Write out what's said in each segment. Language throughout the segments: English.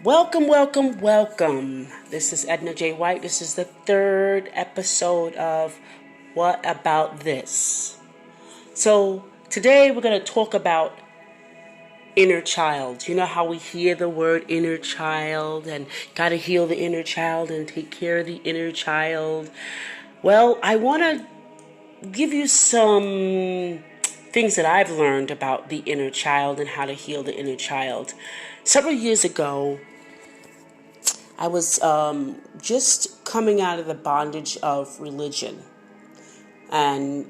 Welcome, welcome, welcome. This is Edna J. White. This is the third episode of What About This? So today we're going to talk about inner child. You know how we hear the word inner child and got to heal the inner child and take care of the inner child. Well, I want to give you some things that I've learned about the inner child and how to heal the inner child. Several years ago, I was just coming out of the bondage of religion and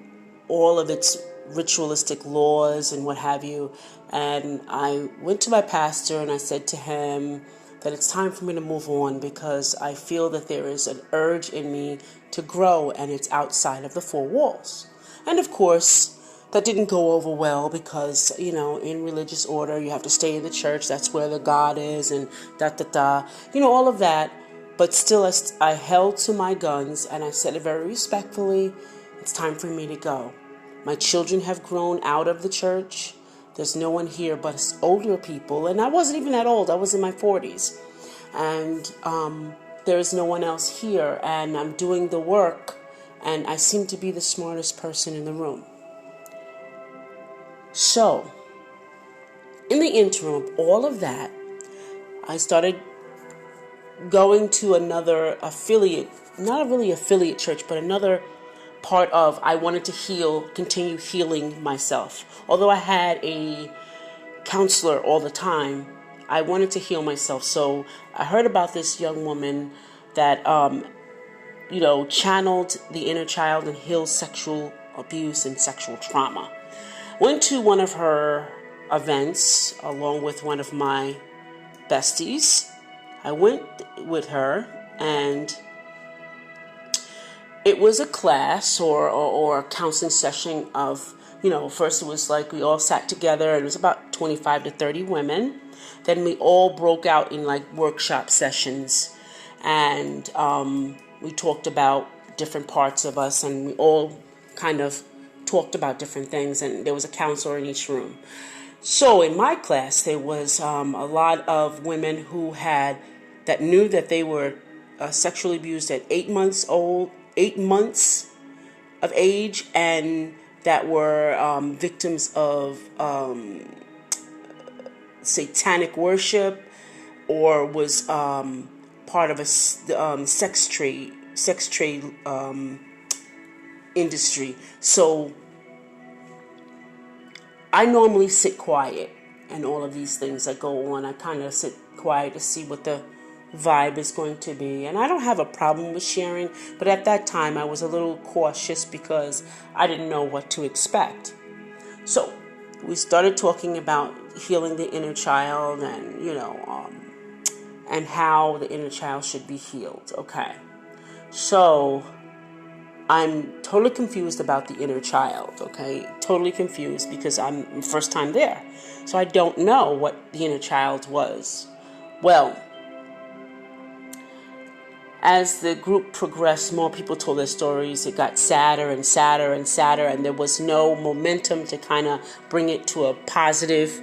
all of its ritualistic laws and what have you. And I went to my pastor and I said to him that it's time for me to move on because I feel that there is an urge in me to grow and it's outside of the four walls. And of course, that didn't go over well because, in religious order, you have to stay in the church. That's where the God is and da-da-da. All of that. But still, I held to my guns and I said it very respectfully. It's time for me to go. My children have grown out of the church. There's no one here but older people. And I wasn't even that old. I was in my 40s. And there is no one else here. And I'm doing the work. And I seem to be the smartest person in the room. So, in the interim of all of that, I started going to another affiliate, not really affiliate church, but another part of I wanted to continue healing myself. Although I had a counselor all the time, I wanted to heal myself. So I heard about this young woman that, channeled the inner child and healed sexual abuse and sexual trauma. Went to one of her events along with one of my besties. I went with her and it was a class or a counseling session of, first it was like we all sat together and it was about 25 to 30 women. Then we all broke out in like workshop sessions and we talked about different parts of us and we all kind of talked about different things, and there was a counselor in each room. So in my class, there was a lot of women that knew that they were sexually abused at 8 months of age, and that were victims of satanic worship, or was part of a sex trade industry. So I normally sit quiet and all of these things that go on. I kind of sit quiet to see what the vibe is going to be. And I don't have a problem with sharing, but at that time I was a little cautious because I didn't know what to expect. So we started talking about healing the inner child and, and how the inner child should be healed. Okay. So I'm totally confused about the inner child, okay? Totally confused because I'm first time there. So I don't know what the inner child was. Well, as the group progressed, more people told their stories. It got sadder and sadder and sadder, and there was no momentum to kind of bring it to a positive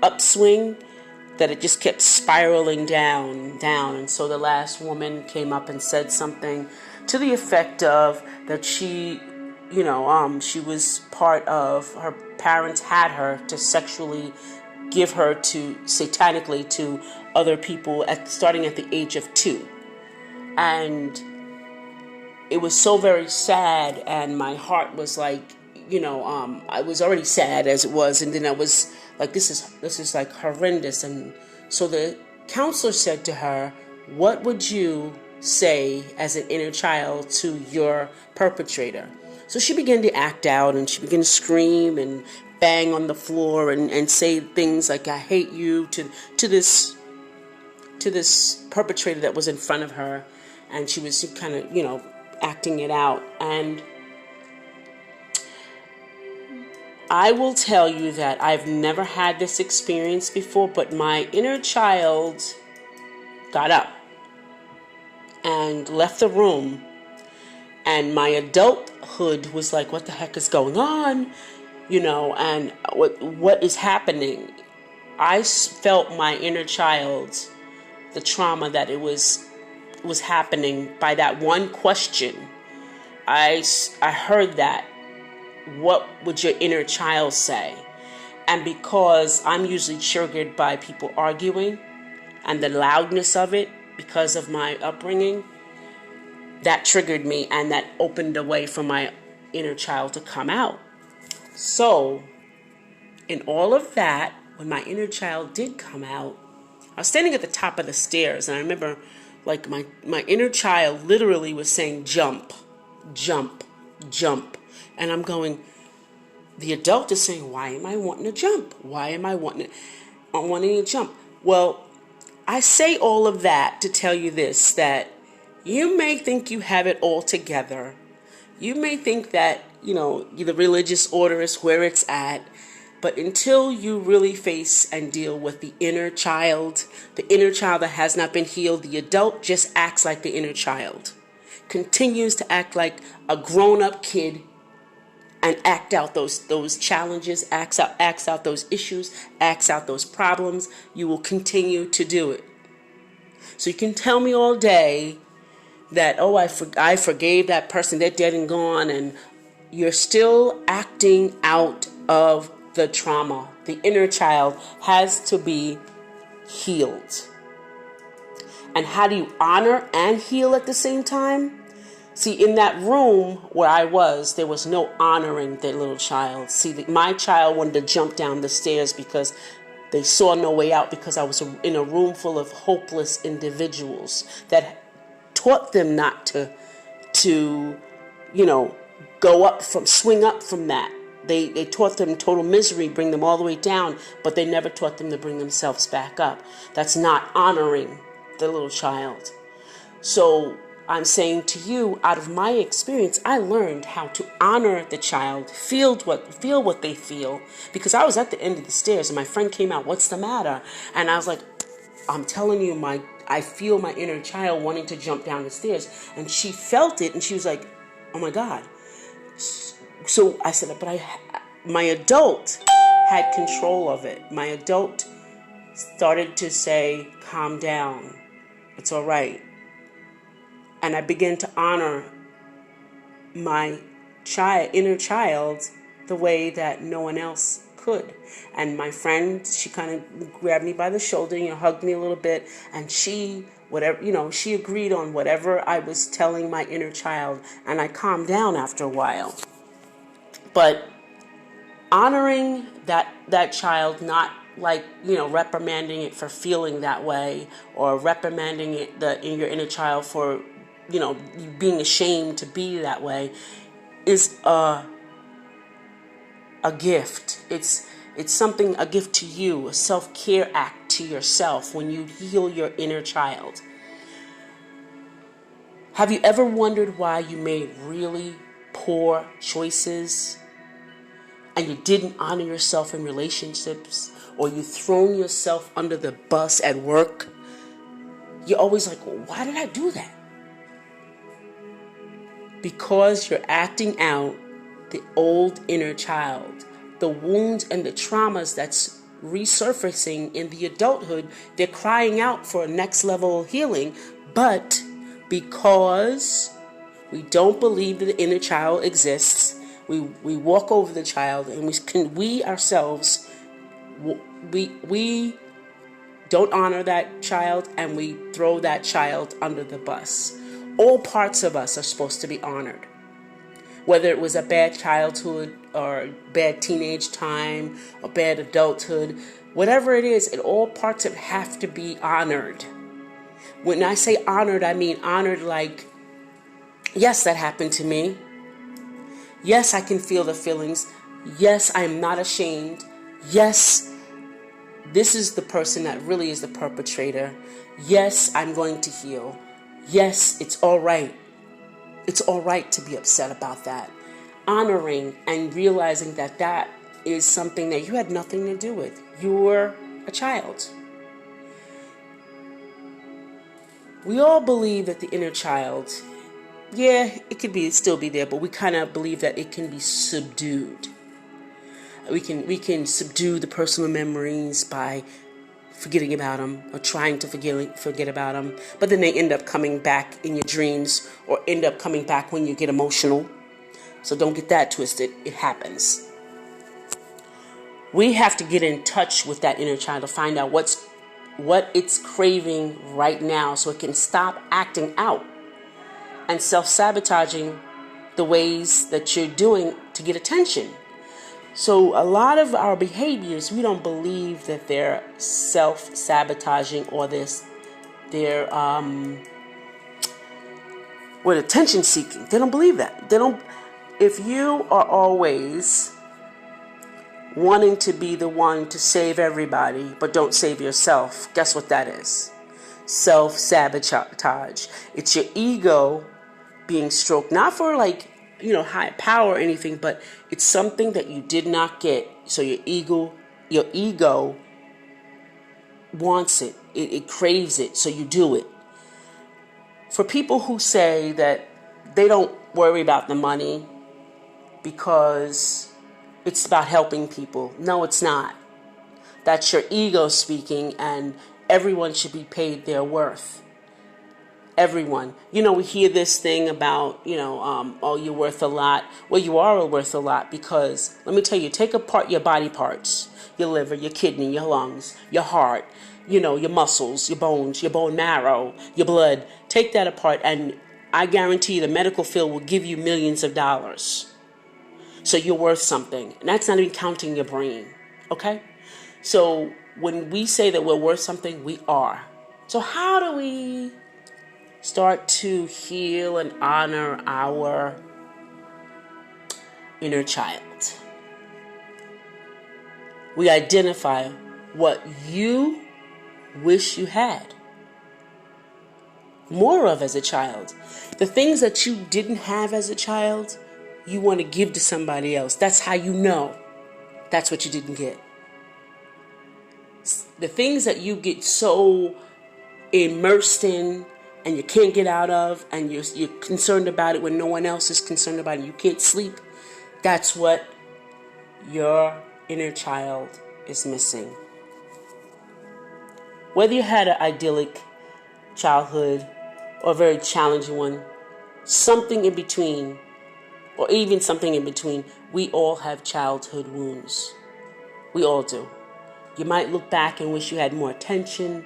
upswing, that it just kept spiraling down. And so the last woman came up and said something to the effect of that she was part of, her parents had her to sexually give her to satanically to other people starting at the age of 2. And it was so very sad, and my heart was like, I was already sad as it was, and then I was like, this is like horrendous. And so the counselor said to her, what would you say as an inner child to your perpetrator? So she began to act out, and she began to scream and bang on the floor and say things like, I hate you to this perpetrator that was in front of her. And she was kind of, acting it out. And I will tell you that I've never had this experience before, but my inner child got up and left the room, and my adulthood was like, what the heck is going on? And what is happening? I felt my inner child the trauma that it was happening by that one question. I heard that. What would your inner child say? And because I'm usually triggered by people arguing and the loudness of it because of my upbringing, that triggered me and that opened a way for my inner child to come out. So, in all of that, when my inner child did come out, I was standing at the top of the stairs, and I remember like my inner child literally was saying, jump, jump, jump. And I'm going, the adult is saying, why am I wanting to jump? Why am I wanting to jump? Well, I say all of that to tell you this, that you may think you have it all together. You may think that, the religious order is where it's at. But until you really face and deal with the inner child that has not been healed, the adult just acts like the inner child. Continues to act like a grown-up kid and act out those challenges, acts out those issues, acts out those problems. You will continue to do it. So you can tell me all day that, I forgave that person, they're dead and gone, and you're still acting out of the trauma. The inner child has to be healed. And how do you honor and heal at the same time? See, in that room where I was, there was no honoring the little child. See, my child wanted to jump down the stairs because they saw no way out, because I was in a room full of hopeless individuals that taught them not to swing up from that. They taught them total misery, bring them all the way down, but they never taught them to bring themselves back up. That's not honoring the little child. So I'm saying to you, out of my experience, I learned how to honor the child, feel what they feel, because I was at the end of the stairs and my friend came out, what's the matter? And I was like, I'm telling you, I feel my inner child wanting to jump down the stairs. And she felt it and she was like, oh my God. So I said, but my adult had control of it. My adult started to say, calm down. It's all right. And I began to honor my inner child the way that no one else could. And my friend, she kind of grabbed me by the shoulder, hugged me a little bit, and she agreed on whatever I was telling my inner child, and I calmed down after a while. But honoring that child, not like, reprimanding it for feeling that way, or reprimanding it in your inner child for, being ashamed to be that way, is a gift. It's a gift to you, a self-care act to yourself when you heal your inner child. Have you ever wondered why you made really poor choices and you didn't honor yourself in relationships, or you thrown yourself under the bus at work? You're always like, well, why did I do that? Because you're acting out the old inner child, the wounds and the traumas that's resurfacing in the adulthood. They're crying out for a next level of healing, but because we don't believe that the inner child exists, we walk over the child, and we ourselves don't honor that child, and we throw that child under the bus. All parts of us are supposed to be honored. Whether it was a bad childhood or bad teenage time or bad adulthood, whatever it is, all parts of it have to be honored. When I say honored, I mean honored like, yes, that happened to me. Yes, I can feel the feelings. Yes, I am not ashamed. Yes, this is the person that really is the perpetrator. Yes, I'm going to heal. Yes, it's all right. It's all right to be upset about that. Honoring and realizing that is something that you had nothing to do with. You were a child. We all believe that the inner child, it could still be there, but we kind of believe that it can be subdued. We can subdue the personal memories by forgetting about them or trying to forget about them, but then they end up coming back in your dreams or end up coming back when you get emotional. So don't get that twisted. It happens. We have to get in touch with that inner child to find out what it's craving right now so it can stop acting out and self-sabotaging the ways that you're doing to get attention. So a lot of our behaviors, we don't believe that they're self-sabotaging or they're attention seeking. They don't believe that. If you are always wanting to be the one to save everybody but don't save yourself, guess what that is? Self-sabotage. It's your ego being stroked, not for high power or anything, but it's something that you did not get. So your ego wants it. It craves it, so you do it. For people who say that they don't worry about the money because it's about helping people, no, it's not. That's your ego speaking, and everyone should be paid their worth. Everyone. We hear this thing about, oh, you're worth a lot. Well, you are worth a lot because, let me tell you, take apart your body parts, your liver, your kidney, your lungs, your heart, your muscles, your bones, your bone marrow, your blood. Take that apart, and I guarantee the medical field will give you millions of dollars. So you're worth something. And that's not even counting your brain. Okay? So when we say that we're worth something, we are. So how do we start to heal and honor our inner child? We identify what you wish you had more of as a child. The things that you didn't have as a child, you want to give to somebody else. That's how you know that's what you didn't get. The things that you get so immersed in and you can't get out of, and you're concerned about it when no one else is concerned about it, you can't sleep, that's what your inner child is missing. Whether you had an idyllic childhood or a very challenging one, something in between, or even something in between, we all have childhood wounds. We all do. You might look back and wish you had more attention,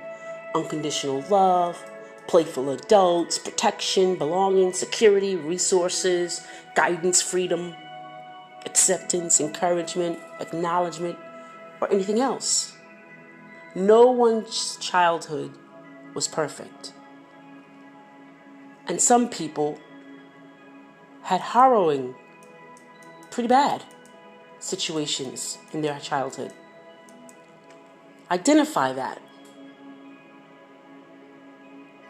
unconditional love, playful adults, protection, belonging, security, resources, guidance, freedom, acceptance, encouragement, acknowledgement, or anything else. No one's childhood was perfect. And some people had harrowing, pretty bad situations in their childhood. Identify that.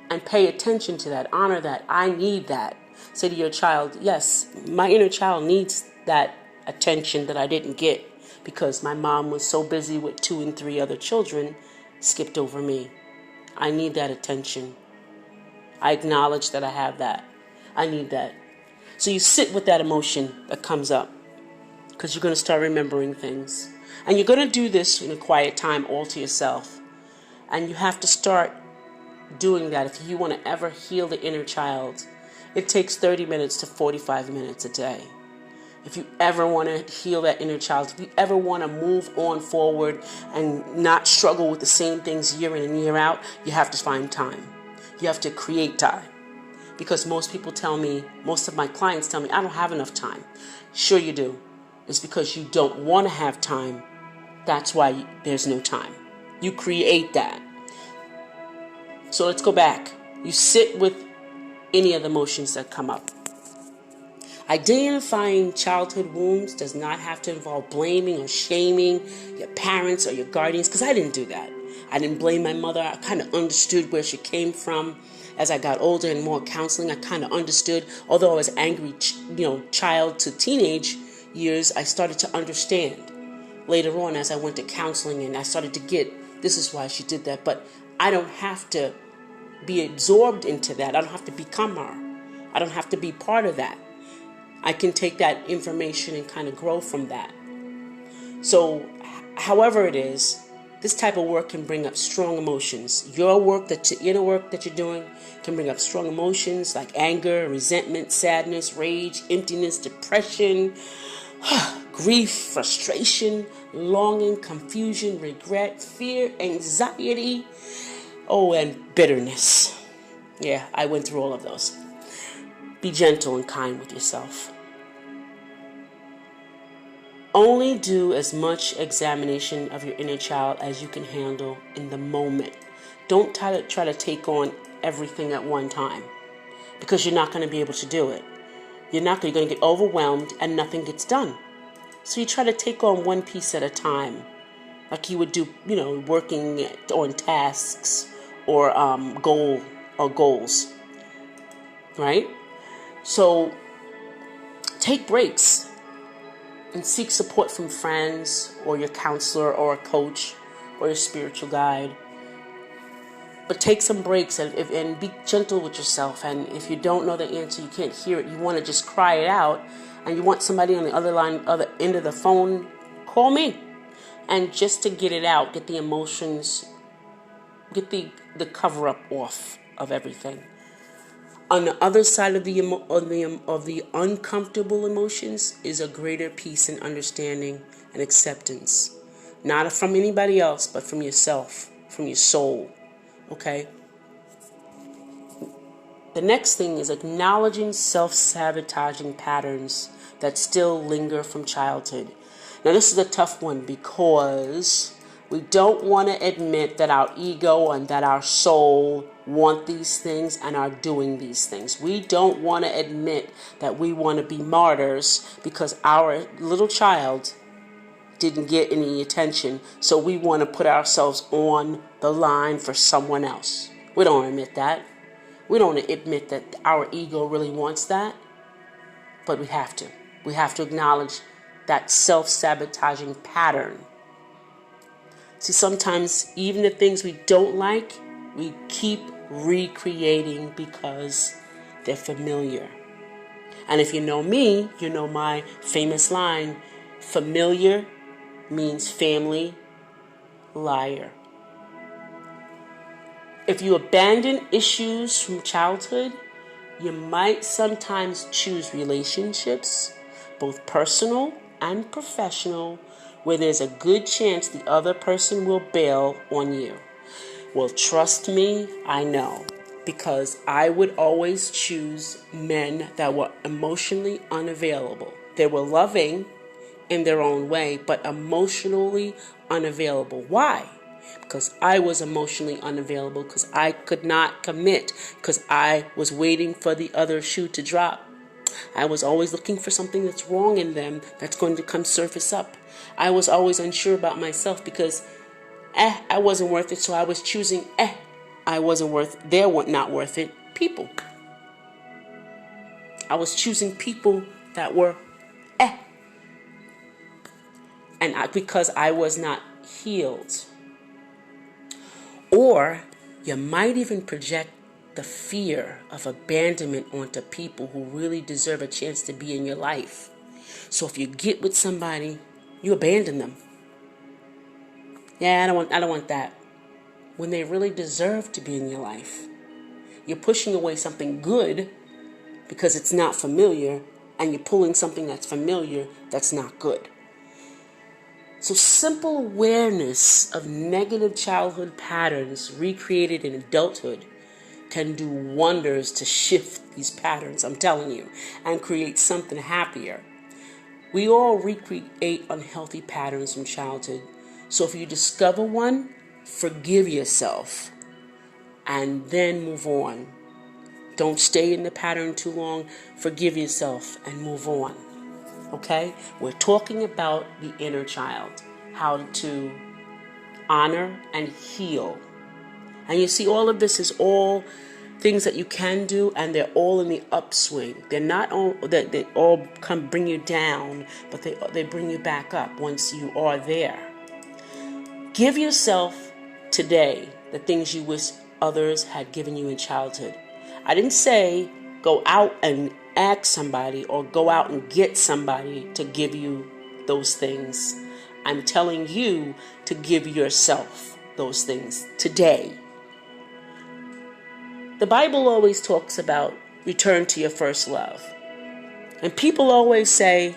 And pay attention to that. Honor that. I need that. Say to your child, yes, my inner child needs that attention that I didn't get because my mom was so busy with 2 and 3 other children, skipped over me. I need that attention. I acknowledge that I have that. I need that. So you sit with that emotion that comes up because you're going to start remembering things. And you're going to do this in a quiet time all to yourself. And you have to start doing that. If you want to ever heal the inner child, it takes 30 minutes to 45 minutes a day. If you ever want to heal that inner child, if you ever want to move on forward and not struggle with the same things year in and year out, you have to find time. You have to create time. Because most of my clients tell me, I don't have enough time. Sure you do. It's because you don't want to have time. That's why there's no time. You create that. So let's go back. You sit with any of the emotions that come up. Identifying childhood wounds does not have to involve blaming or shaming your parents or your guardians, because I didn't do that. I didn't blame my mother. I kind of understood where she came from. As I got older and more counseling, I kind of understood. Although I was angry, child to teenage years, I started to understand. Later on, as I went to counseling and I started to get, this is why she did that. But I don't have to be absorbed into that. I don't have to become her. I don't have to be part of that. I can take that information and kind of grow from that. So, however it is, This type of work can bring up strong emotions. Your work, inner work that you're doing, can bring up strong emotions like anger, resentment, sadness, rage, emptiness, depression, grief, frustration, longing, confusion, regret, fear, anxiety, and bitterness. Yeah, I went through all of those. Be gentle and kind with yourself. Only do as much examination of your inner child as you can handle in the moment. Don't try to take on everything at one time, because you're not going to be able to do it. You're going to get overwhelmed and nothing gets done. So you try to take on one piece at a time, like you would do, working on tasks or goals, right? So take breaks and seek support from friends or your counselor or a coach or your spiritual guide. But take some breaks and be gentle with yourself. And if you don't know the answer, you can't hear it, you want to just cry it out, and you want somebody on the other end of the phone, call me. And just to get it out, get the emotions, get the cover up off of everything. On the other side of the uncomfortable emotions is a greater peace and understanding and acceptance. Not from anybody else, but from yourself, from your soul. Okay? The next thing is acknowledging self-sabotaging patterns that still linger from childhood. Now, this is a tough one because we don't want to admit that our ego and that our soul want these things and are doing these things. We don't want to admit that we want to be martyrs because our little child didn't get any attention, so we want to put ourselves on the line for someone else. We don't admit that. We don't admit that our ego really wants that, but we have to. We have to acknowledge that self-sabotaging pattern. See, sometimes even the things we don't like, we keep recreating because they're familiar. And if you know me, you know my famous line, familiar means family liar. If you abandon issues from childhood, you might sometimes choose relationships, both personal and professional, where there's a good chance the other person will bail on you. Well, trust me, I know, because I would always choose men that were emotionally unavailable. They were loving in their own way, but emotionally unavailable. Why? Because I was emotionally unavailable, because I could not commit, because I was waiting for the other shoe to drop. I was always looking for something that's wrong in them that's going to come surface up. I was always unsure about myself because I wasn't worth it, so I was choosing they're not worth it people. I was choosing people that were because I was not healed. Or you might even project the fear of abandonment onto people who really deserve a chance to be in your life. So if you get with somebody, you abandon them. Yeah, I don't want that. When they really deserve to be in your life. You're pushing away something good because it's not familiar, and you're pulling something that's familiar that's not good. So simple awareness of negative childhood patterns recreated in adulthood can do wonders to shift these patterns, I'm telling you, and create something happier. We all recreate unhealthy patterns from childhood. So if you discover one, forgive yourself and then move on. Don't stay in the pattern too long. Forgive yourself and move on. Okay? We're talking about the inner child, how to honor and heal. And you see, all of this is all things that you can do, and they're all in the upswing. They're not all that they all come bring you down, but they bring you back up once you are there. Give yourself today the things you wish others had given you in childhood. I didn't say go out and ask somebody or go out and get somebody to give you those things. I'm telling you to give yourself those things today. The Bible always talks about return to your first love. And people always say,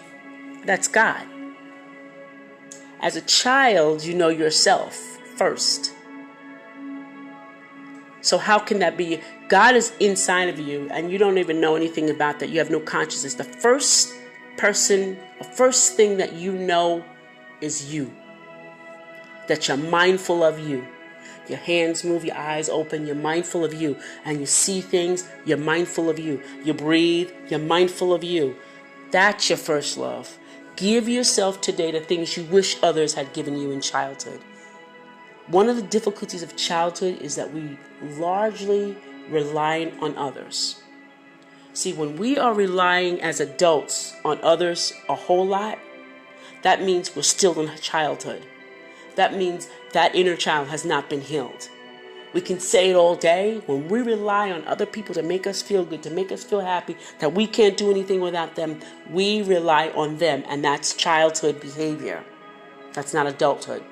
that's God. As a child, you know yourself first. So how can that be? God is inside of you and you don't even know anything about that. You have no consciousness. The first thing that you know is you. That you're mindful of you. Your hands move, your eyes open, you're mindful of you. And you see things, you're mindful of you. You breathe, you're mindful of you. That's your first love. Give yourself today the things you wish others had given you in childhood. One of the difficulties of childhood is that we largely rely on others. See, when we are relying as adults on others a whole lot, that means we're still in childhood. That means that inner child has not been healed. We can say it all day. When we rely on other people to make us feel good, to make us feel happy, that we can't do anything without them, we rely on them. And that's childhood behavior. That's not adulthood.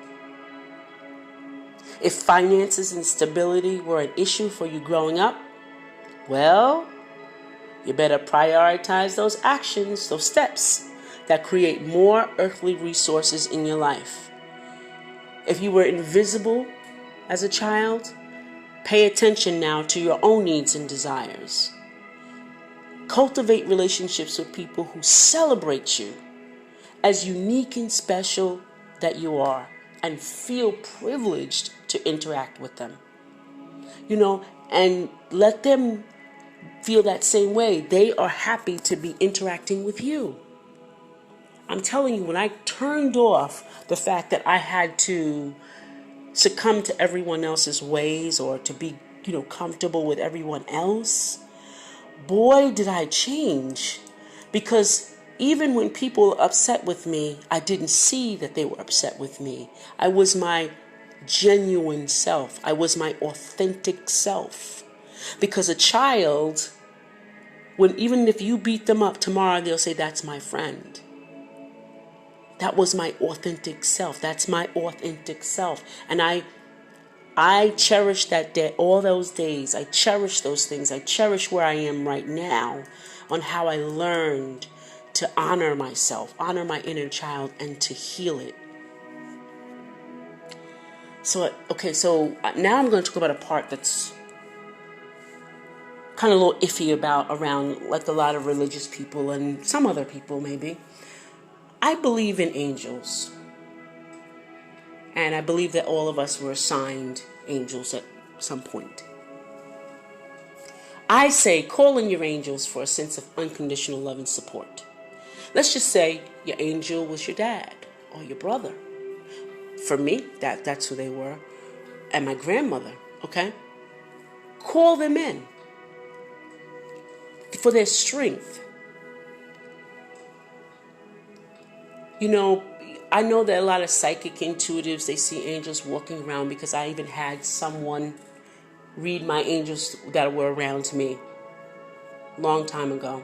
If finances and stability were an issue for you growing up, well, you better prioritize those actions, those steps that create more earthly resources in your life. If you were invisible as a child, pay attention now to your own needs and desires. Cultivate relationships with people who celebrate you as unique and special that you are, and feel privileged to interact with them. And let them feel that same way. They are happy to be interacting with you. I'm telling you, when I turned off the fact that I had to succumb to everyone else's ways or to be, comfortable with everyone else, boy, did I change. Because even when people were upset with me, I didn't see that they were upset with me. I was my genuine self. I was my authentic self. Because a child, even if you beat them up tomorrow, they'll say, that's my friend. That was my authentic self. That's my authentic self. And I cherish that day, all those days. I cherish those things. I cherish where I am right now on how I learned to honor myself, honor my inner child, and to heal it. So now I'm going to talk about a part that's kind of a little iffy around like a lot of religious people and some other people maybe. I believe in angels. And I believe that all of us were assigned angels at some point. I say call in your angels for a sense of unconditional love and support. Let's just say your angel was your dad or your brother. For me, that's who they were. And my grandmother, okay? Call them in for their strength. I know that a lot of psychic intuitives, they see angels walking around, because I even had someone read my angels that were around me long time ago.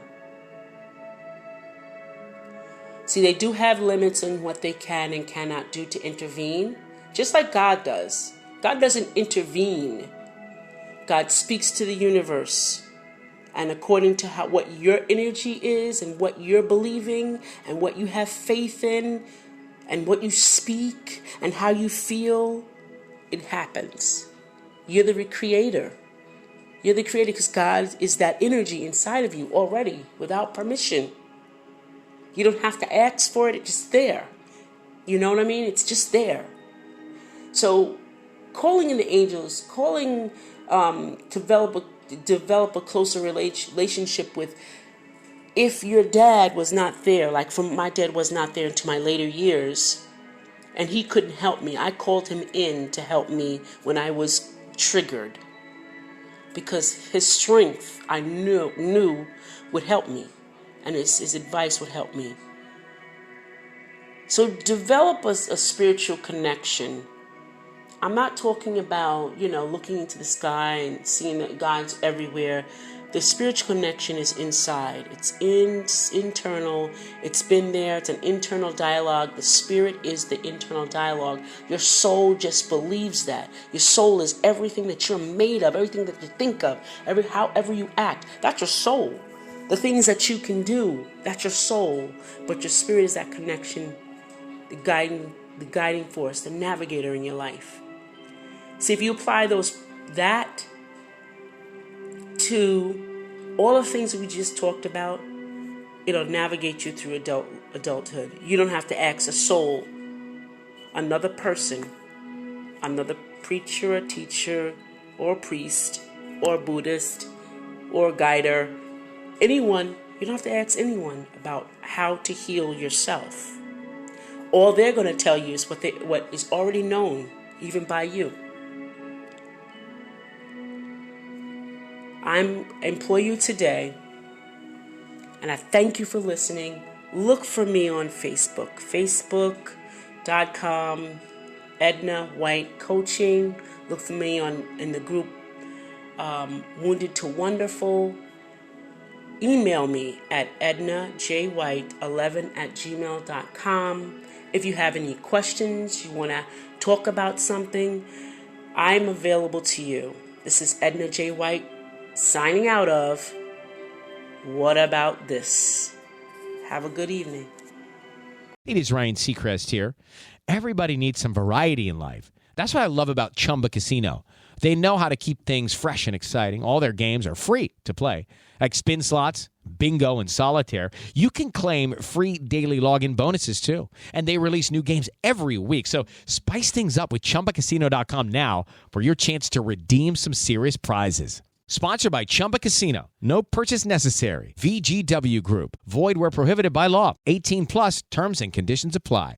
See, they do have limits on what they can and cannot do to intervene, just like God does. God doesn't intervene. God speaks to the universe. And according to what your energy is and what you're believing and what you have faith in and what you speak and how you feel, it happens. You're the creator. You're the creator because God is that energy inside of you already without permission. You don't have to ask for it. It's just there. You know what I mean? It's just there. So calling in the angels, develop a closer relationship with, if your dad was not there, like my dad was not there until my later years, and he couldn't help me. I called him in to help me when I was triggered, because his strength I knew would help me, and his advice would help me. So develop a spiritual connection. I'm not talking about, looking into the sky and seeing that God's everywhere. The spiritual connection is inside. It's internal. It's been there. It's an internal dialogue. The spirit is the internal dialogue. Your soul just believes that. Your soul is everything that you're made of, everything that you think of, however you act. That's your soul. The things that you can do, that's your soul. But your spirit is that connection, the guiding force, the navigator in your life. See, if you apply that to all the things that we just talked about, it'll navigate you through adulthood. You don't have to ask a soul, another person, another preacher, or teacher, or priest, or Buddhist, or guider, anyone. You don't have to ask anyone about how to heal yourself. All they're going to tell you is what is already known, even by you. I implore you today, and I thank you for listening. Look for me on Facebook, facebook.com, Edna White Coaching. Look for me in the group Wounded to Wonderful. Email me at ednajwhite11@gmail.com. If you have any questions, you want to talk about something, I'm available to you. This is Edna J. White signing out of What About This? Have a good evening. It is Ryan Seacrest here. Everybody needs some variety in life. That's what I love about Chumba Casino. They know how to keep things fresh and exciting. All their games are free to play, like spin slots, bingo, and solitaire. You can claim free daily login bonuses, too. And they release new games every week. So spice things up with ChumbaCasino.com now for your chance to redeem some serious prizes. Sponsored by Chumba Casino. No purchase necessary. VGW Group. Void where prohibited by law. 18 plus terms and conditions apply.